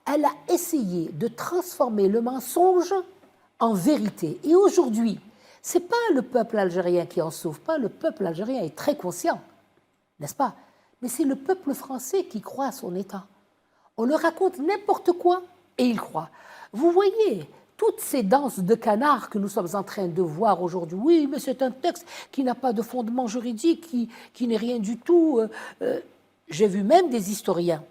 Elle a essayé de transformer le mensonge en vérité. Et aujourd'hui, ce n'est pas le peuple algérien qui en souffre, pas le peuple algérien est très conscient, n'est-ce pas? Mais c'est le peuple français qui croit à son État. On leur raconte n'importe quoi et ils croient. Vous voyez, toutes ces danses de canards que nous sommes en train de voir aujourd'hui, oui, mais c'est un texte qui n'a pas de fondement juridique, qui n'est rien du tout. J'ai vu même des historiens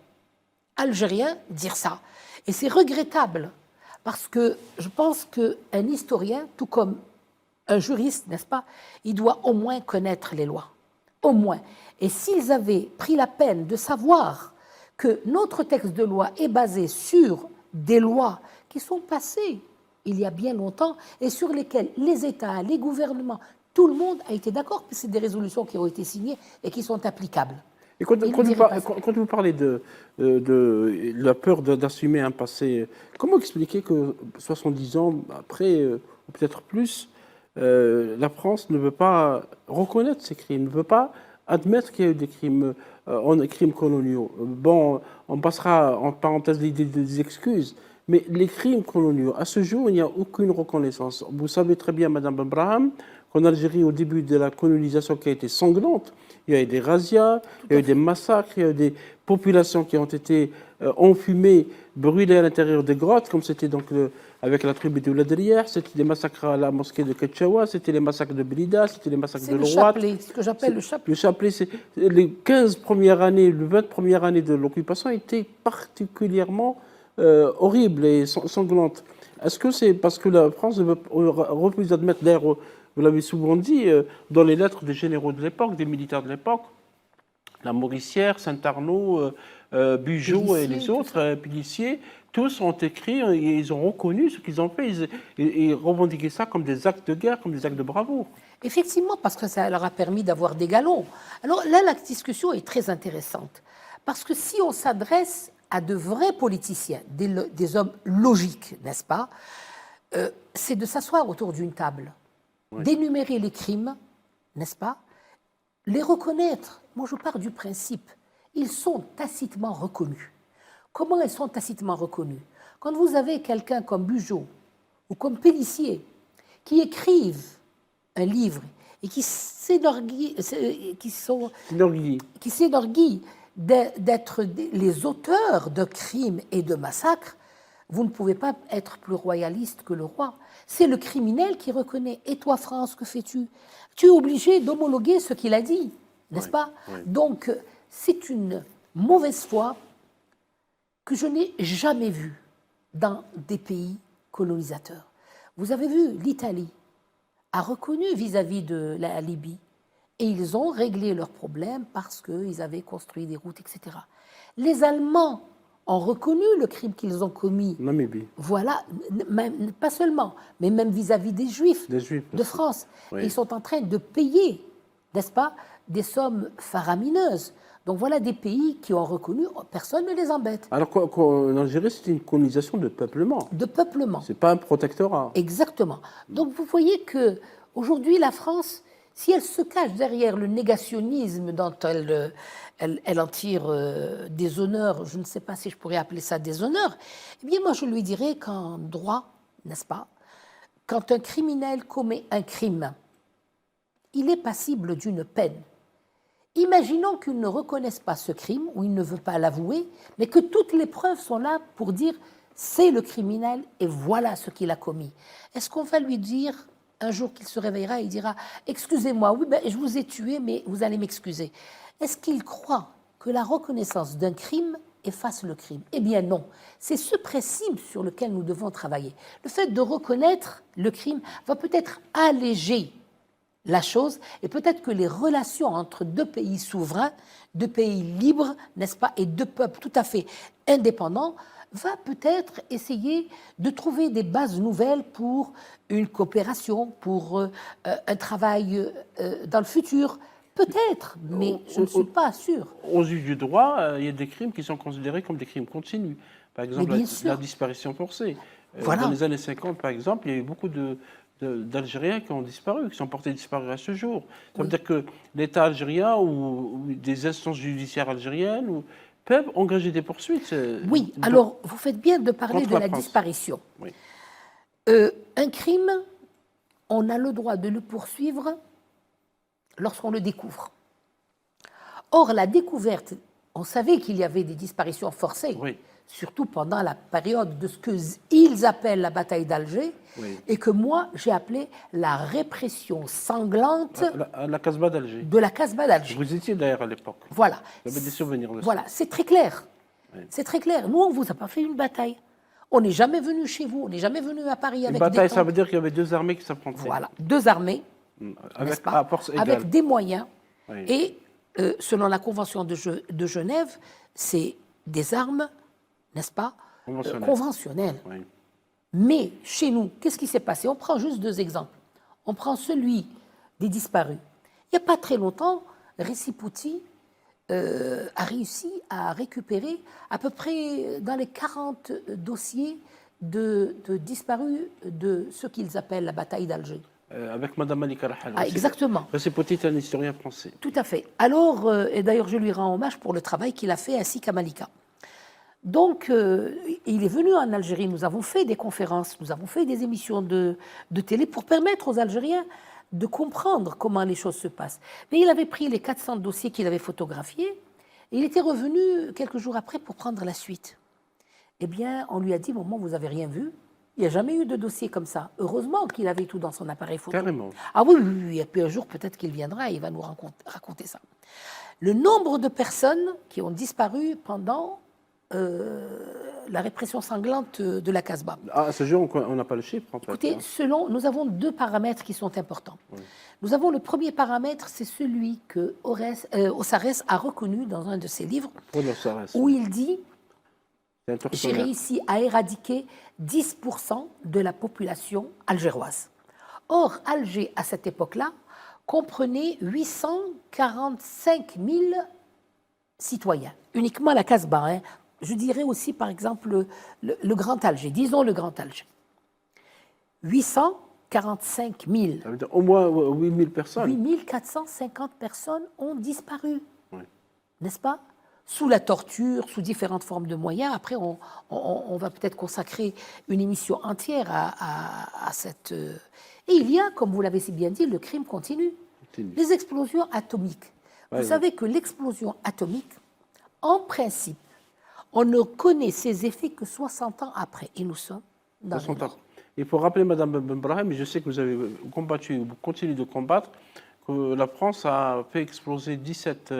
algériens dire ça. Et c'est regrettable, parce que je pense qu'un historien, tout comme un juriste, n'est-ce pas, il doit au moins connaître les lois. Au moins. Et s'ils avaient pris la peine de savoir que notre texte de loi est basé sur des lois qui sont passées il y a bien longtemps et sur lesquelles les États, les gouvernements, tout le monde a été d'accord, que c'est des résolutions qui ont été signées et qui sont applicables. Et quand vous parlez de la peur d'assumer un passé, comment expliquer que 70 ans après, ou peut-être plus, la France ne veut pas reconnaître ces crimes, ne veut pas admettre qu'il y a eu des crimes, crimes coloniaux? Bon, on passera en parenthèse l'idée des excuses, mais les crimes coloniaux, à ce jour, il n'y a aucune reconnaissance. Vous savez très bien, Madame Abraham, qu'en Algérie, au début de la colonisation qui a été sanglante, il y a eu des razzias, il y a eu des massacres, il y a eu des populations qui ont été enfumées, brûlées à l'intérieur des grottes, comme c'était donc avec la tribu de Ladrière, c'était des massacres à la mosquée de Ketchaoua, c'était les massacres de Blida, c'était les massacres de Lorat. C'est ce que j'appelle le chapelet. Le chapelet, c'est les 15 premières années, les 20 premières années de l'occupation étaient particulièrement horribles et sanglantes. Est-ce que c'est parce que la France refuse d'admettre, d'ailleurs, vous l'avez souvent dit, dans les lettres des généraux de l'époque, des militaires de l'époque, la Mauricière, Saint-Arnaud, Bugeaud et les autres, Pélissier, tous ont écrit et ils ont reconnu ce qu'ils ont fait et revendiqué ça comme des actes de guerre, comme des actes de bravoure. Effectivement, parce que ça leur a permis d'avoir des galons. Alors là, la discussion est très intéressante. Parce que si on s'adresse à de vrais politiciens, des hommes logiques, n'est-ce pas, c'est de s'asseoir autour d'une table, oui, d'énumérer les crimes, n'est-ce pas, les reconnaître. Moi, je pars du principe, ils sont tacitement reconnus. Comment ils sont tacitement reconnus? Quand vous avez quelqu'un comme Bugeaud ou comme Pélissier qui écrivent un livre et qui s'énorgueillent d'être les auteurs de crimes et de massacres, vous ne pouvez pas être plus royaliste que le roi. C'est le criminel qui reconnaît. Et toi, France, que fais-tu? Tu es obligé d'homologuer ce qu'il a dit, n'est-ce pas? Oui. Donc, c'est une mauvaise foi que je n'ai jamais vue dans des pays colonisateurs. Vous avez vu, l'Italie a reconnu vis-à-vis de la Libye et ils ont réglé leurs problèmes parce qu'ils avaient construit des routes, etc. Les Allemands ont reconnu le crime qu'ils ont commis. Namibie. Voilà, même, pas seulement, mais même vis-à-vis des Juifs de France. Oui. Ils sont en train de payer, n'est-ce pas, des sommes faramineuses. Donc voilà des pays qui ont reconnu, personne ne les embête. Alors qu'en Algérie, c'est une colonisation de peuplement. De peuplement. Ce n'est pas un protectorat. Exactement. Donc vous voyez qu'aujourd'hui, la France, si elle se cache derrière le négationnisme dont elle en tire des honneurs, je ne sais pas si je pourrais appeler ça des honneurs, eh bien moi je lui dirais qu'en droit, n'est-ce pas, quand un criminel commet un crime, il est passible d'une peine. Imaginons qu'il ne reconnaisse pas ce crime, ou il ne veut pas l'avouer, mais que toutes les preuves sont là pour dire c'est le criminel et voilà ce qu'il a commis. Est-ce qu'on va lui dire, un jour qu'il se réveillera, il dira « Excusez-moi, oui, ben, je vous ai tué, mais vous allez m'excuser ». Est-ce qu'il croit que la reconnaissance d'un crime efface le crime? Eh bien non. C'est ce principe sur lequel nous devons travailler. Le fait de reconnaître le crime va peut-être alléger la chose, et peut-être que les relations entre deux pays souverains, deux pays libres, n'est-ce pas, et deux peuples tout à fait indépendants, va peut-être essayer de trouver des bases nouvelles pour une coopération, pour un travail dans le futur. Peut-être, mais je ne suis pas sûre. Aux yeux du droit, il y a des crimes qui sont considérés comme des crimes continus. Par exemple, Mais bien sûr. la disparition forcée. Voilà. Dans les années 50, par exemple, il y a eu beaucoup d'Algériens qui ont disparu, qui sont portés disparus à ce jour. Ça veut dire que l'État algérien ou des instances judiciaires algériennes peuvent engager des poursuites. Oui, alors vous faites bien de parler contre de la France. disparition. Oui. Un crime, on a le droit de le poursuivre lorsqu'on le découvre. Or, la découverte, on savait qu'il y avait des disparitions forcées, Oui. surtout pendant la période de ce qu'ils appellent la bataille d'Alger, Oui. et que moi, j'ai appelé la répression sanglante La Casbah d'Alger. de la Casbah d'Alger. Vous étiez d'ailleurs à l'époque. Voilà. Vous avez des souvenirs de ça. Voilà, c'est très clair. Oui. C'est très clair. Nous, on ne vous a pas fait une bataille. On n'est jamais venu chez vous, on n'est jamais venu à Paris Une avec bataille, des ça tanks. veut dire qu'il y avait deux armées qui s'affrontaient. Voilà, deux armées, Avec, n'est-ce pas, à force égale. avec des moyens. Oui. Et selon la Convention de Genève, c'est des armes, n'est-ce pas, conventionnelles. Oui. Mais chez nous, qu'est-ce qui s'est passé? On prend juste deux exemples. On prend celui des disparus. Il n'y a pas très longtemps, Récipouti a réussi à récupérer à peu près dans les 40 dossiers de disparus de ce qu'ils appellent la bataille d'Alger. Avec Mme Malika Rahal. Ah, exactement. Récipouti est un historien français. Tout à fait. Alors, et d'ailleurs, je lui rends hommage pour le travail qu'il a fait, ainsi qu'à Malika. Donc, il est venu en Algérie. Nous avons fait des conférences, nous avons fait des émissions de télé pour permettre aux Algériens de comprendre comment les choses se passent. Mais il avait pris les 400 dossiers qu'il avait photographiés et il était revenu quelques jours après pour prendre la suite. Eh bien, on lui a dit, maman, vous n'avez rien vu. Il n'y a jamais eu de dossier comme ça. Heureusement qu'il avait tout dans son appareil photo. Carrément. Ah oui, oui, oui. Et puis un jour, peut-être qu'il viendra et il va nous raconter ça. Le nombre de personnes qui ont disparu pendant la répression sanglante de la Casbah. Ah, à ce jour, on n'a pas le chiffre, en fait. Écoutez, nous avons deux paramètres qui sont importants. Oui. Nous avons le premier paramètre, c'est celui que Ossarès a reconnu dans un de ses livres, où il dit « J'ai réussi à éradiquer 10% de la population algéroise ». Or, Alger, à cette époque-là, comprenait 845 000 citoyens, uniquement la Casbah, hein. Je dirais aussi, par exemple, le Grand Alger. Disons le Grand Alger. 845 000. Ça veut dire au moins 8 000 personnes. 8 450 personnes ont disparu. Oui. N'est-ce pas? Sous la torture, sous différentes formes de moyens. Après, on va peut-être consacrer une émission entière à cette... Et il y a, comme vous l'avez si bien dit, le crime continu. Les explosions atomiques. Vous savez que l'explosion atomique, en principe, on ne connaît ses effets que 60 ans après. Et nous sommes dans le nord. Il faut rappeler, Mme Benbrahim, et je sais que vous avez combattu, vous continuez de combattre, que la France a fait exploser 17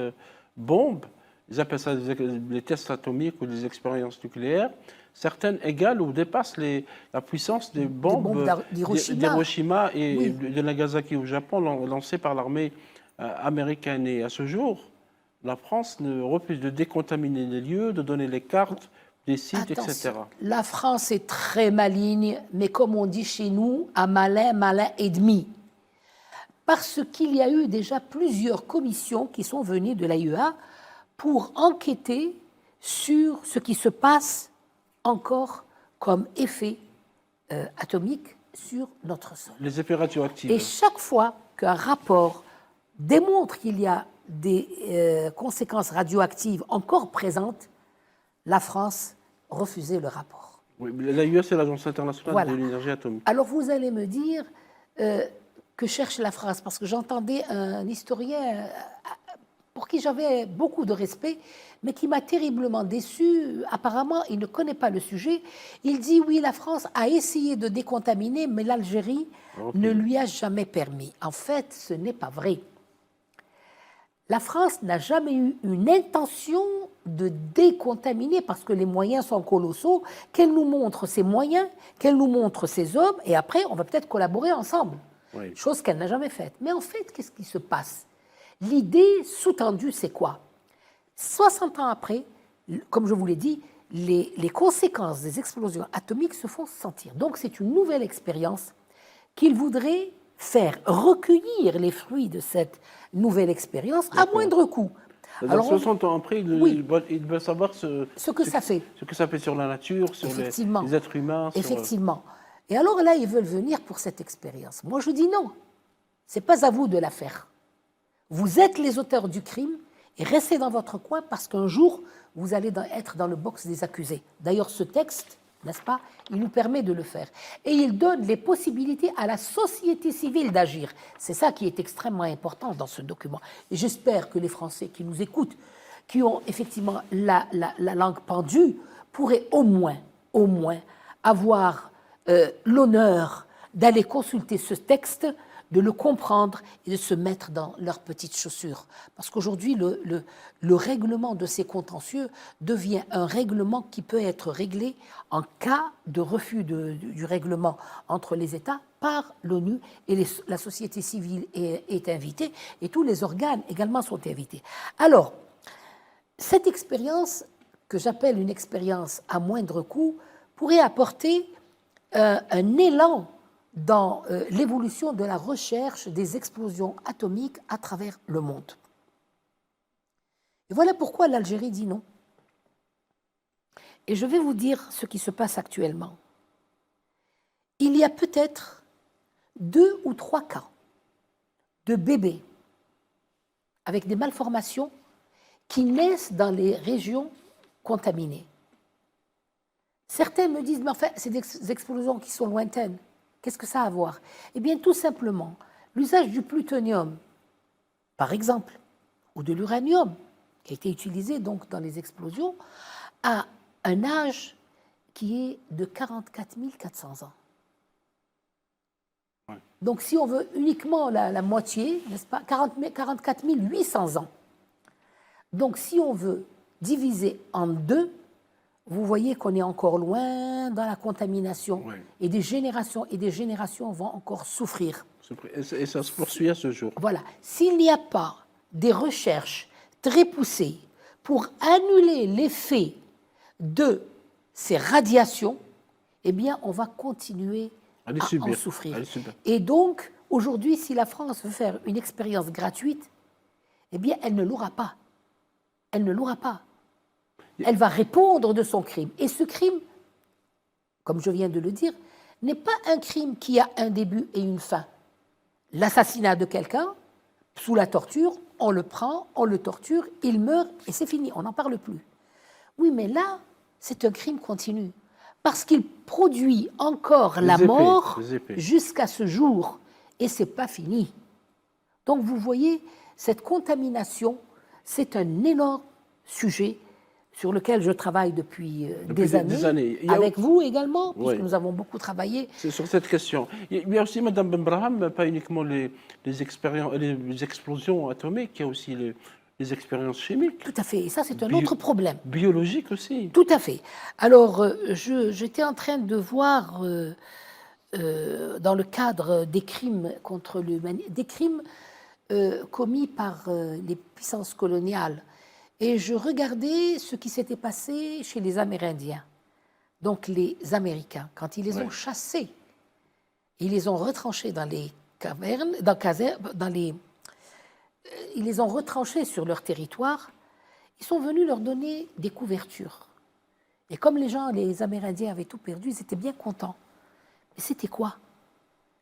bombes. Ils appellent ça les tests atomiques ou des expériences nucléaires. Certaines égalent ou dépassent la puissance des bombes d'Hiroshima et oui. de Nagasaki au Japon, lancées par l'armée américaine. Et à ce jour, la France refuse de décontaminer les lieux, de donner les cartes des sites, attention, etc. La France est très maligne, mais comme on dit chez nous, à malin, malin et demi. Parce qu'il y a eu déjà plusieurs commissions qui sont venues de l'AIEA pour enquêter sur ce qui se passe encore comme effet atomique sur notre sol. Les effets radioactifs. Et chaque fois qu'un rapport démontre qu'il y a des conséquences radioactives encore présentes, la France refusait le rapport. Oui, l'AIEA, c'est l'Agence internationale de l'énergie atomique. Alors vous allez me dire que cherche la France, parce que j'entendais un historien pour qui j'avais beaucoup de respect, mais qui m'a terriblement déçu. Apparemment, il ne connaît pas le sujet. Il dit, oui, la France a essayé de décontaminer, mais l'Algérie ne lui a jamais permis. En fait, ce n'est pas vrai. La France n'a jamais eu une intention de décontaminer parce que les moyens sont colossaux, qu'elle nous montre ses moyens, qu'elle nous montre ses hommes, et après, on va peut-être collaborer ensemble. Oui. Chose qu'elle n'a jamais faite. Mais en fait, qu'est-ce qui se passe? L'idée sous-tendue, c'est quoi? 60 ans après, comme je vous l'ai dit, les conséquences des explosions atomiques se font sentir. Donc c'est une nouvelle expérience qu'il voudrait faire recueillir les fruits de cette nouvelle expérience à moindre coût. Alors, 60 ans après, il veut savoir ce que ça fait. Ce que ça fait sur la nature, sur les êtres humains. Effectivement. Et alors là, ils veulent venir pour cette expérience. Moi, je dis non. Ce n'est pas à vous de la faire. Vous êtes les auteurs du crime et restez dans votre coin parce qu'un jour, vous allez être dans le box des accusés. D'ailleurs, ce texte, n'est-ce pas, il nous permet de le faire. Et il donne les possibilités à la société civile d'agir. C'est ça qui est extrêmement important dans ce document. Et j'espère que les Français qui nous écoutent, qui ont effectivement la langue pendue, pourraient au moins avoir l'honneur d'aller consulter ce texte, de le comprendre et de se mettre dans leurs petites chaussures. Parce qu'aujourd'hui, le règlement de ces contentieux devient un règlement qui peut être réglé en cas de refus du règlement entre les États par l'ONU, et la société civile est invitée et tous les organes également sont invités. Alors, cette expérience, que j'appelle une expérience à moindre coût, pourrait apporter un élan dans l'évolution de la recherche des explosions atomiques à travers le monde. Et voilà pourquoi l'Algérie dit non. Et je vais vous dire ce qui se passe actuellement. Il y a peut-être 2 ou 3 cas de bébés avec des malformations qui naissent dans les régions contaminées. Certains me disent, mais enfin, c'est des explosions qui sont lointaines. Qu'est-ce que ça a à voir? Eh bien, tout simplement, l'usage du plutonium, par exemple, ou de l'uranium, qui a été utilisé donc dans les explosions, a un âge qui est de 44 400 ans. Ouais. Donc, si on veut uniquement la moitié, n'est-ce pas, 44 800 ans. Donc, si on veut diviser en 2, vous voyez qu'on est encore loin dans la contamination. Oui. Et des générations vont encore souffrir. Et ça se poursuit à ce jour. Voilà. S'il n'y a pas des recherches très poussées pour annuler l'effet de ces radiations, eh bien, on va continuer à en souffrir. Et donc, aujourd'hui, si la France veut faire une expérience gratuite, eh bien, elle ne l'aura pas. Elle ne l'aura pas. Elle va répondre de son crime. Et ce crime, comme je viens de le dire, n'est pas un crime qui a un début et une fin. L'assassinat de quelqu'un, sous la torture, on le prend, on le torture, il meurt et c'est fini, on n'en parle plus. Oui, mais là, c'est un crime continu. Parce qu'il produit encore la mort jusqu'à ce jour. Et ce n'est pas fini. Donc vous voyez, cette contamination, c'est un énorme sujet sur lequel je travaille depuis des années. Avec vous également, puisque nous avons beaucoup travaillé. C'est sur cette question. Il y a aussi, Mme Benbraham, pas uniquement les explosions atomiques, il y a aussi les expériences chimiques. Tout à fait, et ça c'est un autre problème. Biologique aussi. Tout à fait. Alors, j'étais en train de voir, dans le cadre des crimes contre l'humanité, des crimes commis par les puissances coloniales, et je regardais ce qui s'était passé chez les Amérindiens, donc les Américains, quand ils les ont chassés, ils les ont retranchés dans les cavernes, ils les ont retranchés sur leur territoire, ils sont venus leur donner des couvertures. Et comme les Amérindiens avaient tout perdu, ils étaient bien contents. Mais c'était quoi?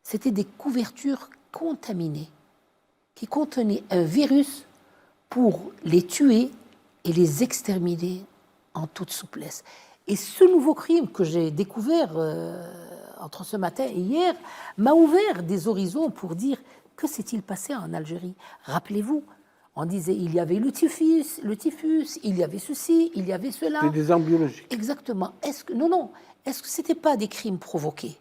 C'était des couvertures contaminées, qui contenaient un virus pour les tuer et les exterminer en toute souplesse. Et ce nouveau crime que j'ai découvert entre ce matin et hier m'a ouvert des horizons pour dire que s'est-il passé en Algérie. Rappelez-vous, on disait il y avait le typhus, il y avait ceci, il y avait cela. C'est des armes biologiques. Exactement. Est-ce que ce n'était pas des crimes provoqués?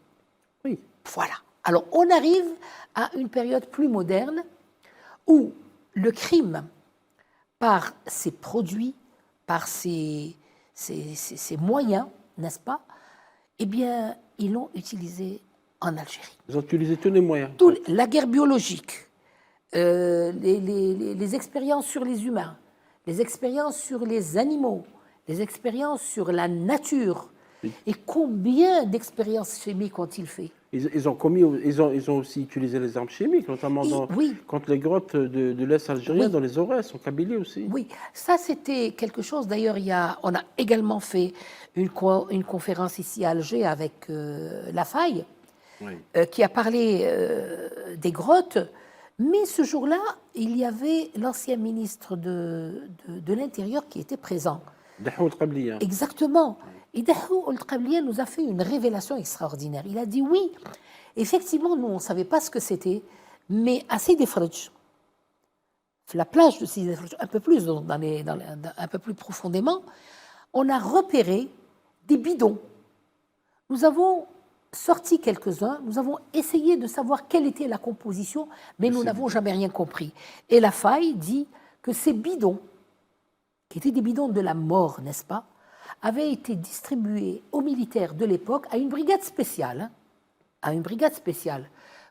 Oui. Voilà. Alors on arrive à une période plus moderne où le crime, par ses produits, par ses moyens, n'est-ce pas? Eh bien, ils l'ont utilisé en Algérie. Ils ont utilisé tous les moyens. La guerre biologique, les expériences sur les humains, les expériences sur les animaux, les expériences sur la nature. Et combien d'expériences chimiques ont-ils fait? Ils ont aussi utilisé les armes chimiques, notamment contre les grottes de l'Est algérien, dans les Aurès, en Kabylie aussi. Oui, ça c'était quelque chose. D'ailleurs, on a également fait une conférence ici à Alger avec Lafaille, qui a parlé des grottes. Mais ce jour-là, il y avait l'ancien ministre de l'Intérieur qui était présent. Dahou el-Qabliya. Exactement. Et Dahou el-Qabliya nous a fait une révélation extraordinaire. Il a dit oui, effectivement, nous, on ne savait pas ce que c'était, mais à Sidi Fredj, la plage de Sidi Fredj, un peu plus, un peu plus profondément, on a repéré des bidons. Nous avons sorti quelques-uns, nous avons essayé de savoir quelle était la composition, mais nous n'avons jamais rien compris. Et Lafaille dit que ces bidons, qui étaient des bidons de la mort, n'est-ce pas, avaient été distribués aux militaires de l'époque à une brigade spéciale,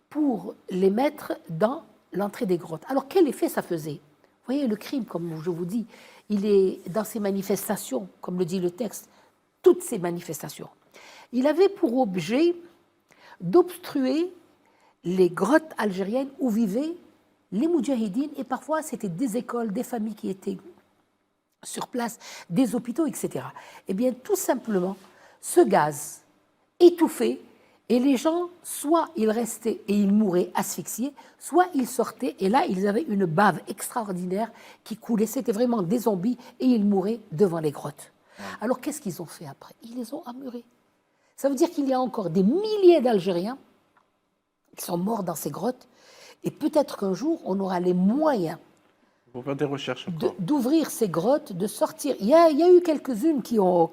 pour les mettre dans l'entrée des grottes. Alors quel effet ça faisait? Vous voyez, le crime, comme je vous dis, il est dans ces manifestations, comme le dit le texte, toutes ces manifestations. Il avait pour objet d'obstruer les grottes algériennes où vivaient les moudjahidines, et parfois c'était des écoles, des familles qui étaient sur place, des hôpitaux, etc. Eh bien, tout simplement, ce gaz étouffait, et les gens, soit ils restaient et ils mouraient asphyxiés, soit ils sortaient, et là, ils avaient une bave extraordinaire qui coulait. C'était vraiment des zombies, et ils mouraient devant les grottes. Alors, qu'est-ce qu'ils ont fait après? Ils les ont emmurés. Ça veut dire qu'il y a encore des milliers d'Algériens qui sont morts dans ces grottes, et peut-être qu'un jour, on aura les moyens pour faire des recherches d'ouvrir ces grottes, de sortir. Il y a eu quelques-unes qui ont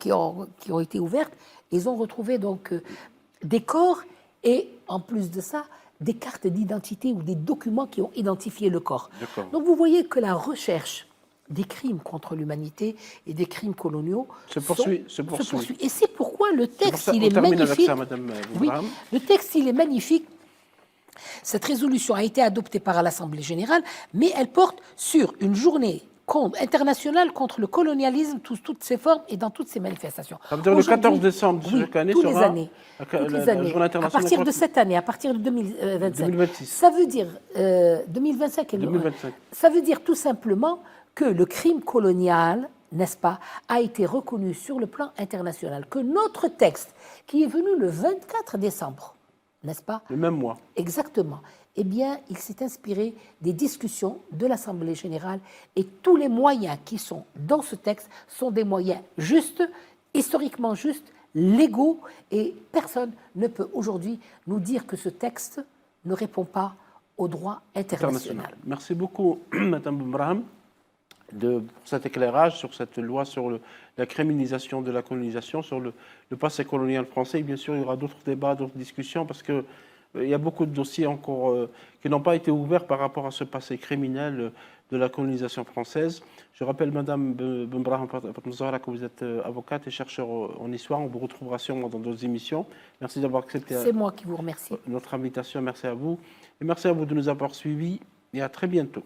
été ouvertes. Ils ont retrouvé donc des corps et, en plus de ça, des cartes d'identité ou des documents qui ont identifié le corps. Donc vous voyez que la recherche des crimes contre l'humanité et des crimes coloniaux se poursuit. Et c'est pourquoi le texte, il est magnifique. Oui, le texte, il est magnifique. Cette résolution a été adoptée par l'Assemblée générale, mais elle porte sur une journée internationale contre le colonialisme, toutes ses formes et dans toutes ses manifestations. Ça veut dire le 14 décembre de chaque année, toutes les années. À partir de cette année, à partir de 2026. Ça veut dire 2025. Ça veut dire tout simplement que le crime colonial, n'est-ce pas, a été reconnu sur le plan international, que notre texte, qui est venu le 24 décembre, n'est-ce pas? Le même mois. Exactement. Eh bien, il s'est inspiré des discussions de l'Assemblée générale, et tous les moyens qui sont dans ce texte sont des moyens justes, historiquement justes, légaux, et personne ne peut aujourd'hui nous dire que ce texte ne répond pas au droit international. Merci beaucoup, Madame Boubraham, pour cet éclairage sur cette loi sur la criminalisation de la colonisation, sur le passé colonial français. Et bien sûr, il y aura d'autres débats, d'autres discussions, parce qu'il y a beaucoup de dossiers encore qui n'ont pas été ouverts par rapport à ce passé criminel de la colonisation française. Je rappelle, Madame Boubraham Fatmazahra, que vous êtes avocate et chercheur en histoire. On vous retrouvera sûrement dans d'autres émissions. Merci d'avoir accepté C'est moi qui vous remercie. Notre invitation. Merci à vous. Et merci à vous de nous avoir suivis. Et à très bientôt.